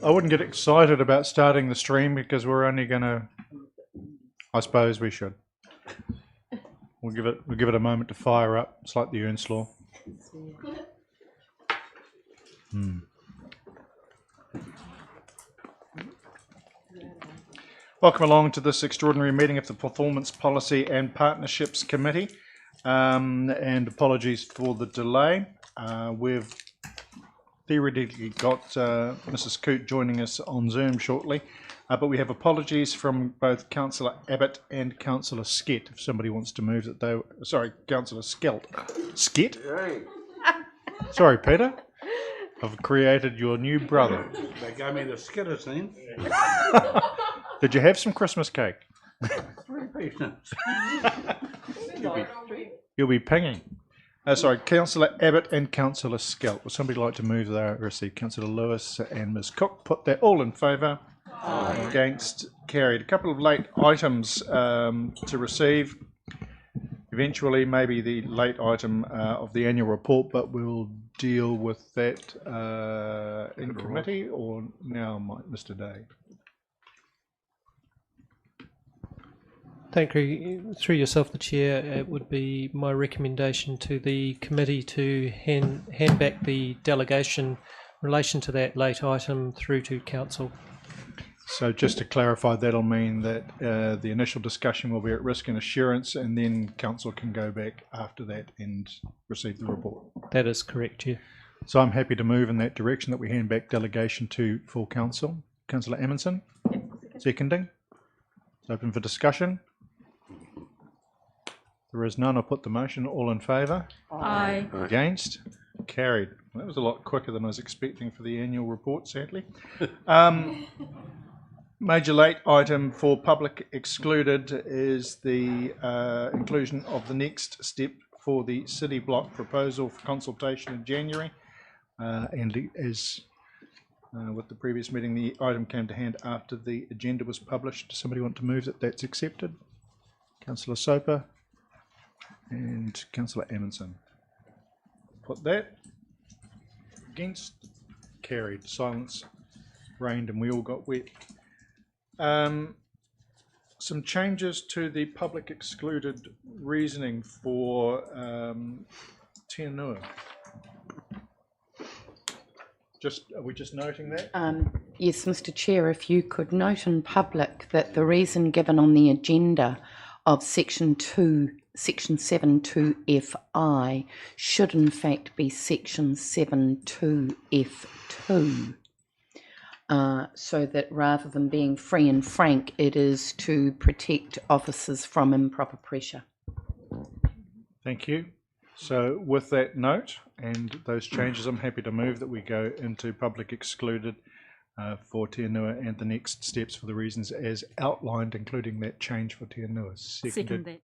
I wouldn't get excited about starting the stream because we're only going to. I suppose we should. We'll give it a moment to fire up. It's like the Ernst Law. Welcome along to this extraordinary meeting of the Performance Policy and Partnerships Committee. And apologies for the delay. We've theoretically got Mrs. Coote joining us on Zoom shortly, but we have apologies from both Councillor Abbott and Councillor Skett. If somebody wants to move that they... Sorry, Councillor Skelt. Skett? Sorry, Peter. I've created your new brother. They gave me the skitter scene. Did you have some Christmas cake? 3 pieces. You'll be pinging. Sorry, Councillor Abbott and Councillor Skelt. Would somebody like to move the receipt? Councillor Lewis and Ms. Cook. Put that all in favour. Against. Carried. A couple of late items to receive. Eventually, maybe the late item of the annual report, but we'll deal with that in committee or now, Mr. Day. Thank you. Through yourself, the Chair, it would be my recommendation to the committee to hand back the delegation in relation to that late item through to Council. So just to clarify, that'll mean that the initial discussion will be at risk and assurance, and then Council can go back after that and receive the report. That is correct, Chair. So I'm happy to move in that direction, that we hand back delegation to full Council. Councillor Amundsen, seconding. It's open for discussion. There is none. I'll put the motion. All in favour? Aye. Against? Carried. That was a lot quicker than I was expecting for the annual report, sadly. Major late item for public excluded is the inclusion of the next step for the city block proposal for consultation in January. And as with the previous meeting, the item came to hand after the agenda was published. Does somebody want to move that that's accepted? Councillor Soper and Councillor Amundsen. Put that. Against. Carried. Silence reigned and we all got wet. Some changes to the public excluded reasoning for Tianua. Are we just noting that? Yes, Mr. Chair, if you could note in public that the reason given on the agenda of Section 7.2 should in fact be Section 7.2 so that rather than being free and frank, it is to protect officers from improper pressure. Thank you. So with that note and those changes, I'm happy to move that we go into public excluded for Tianua and the next steps for the reasons as outlined, including that change for Tianua. Second that.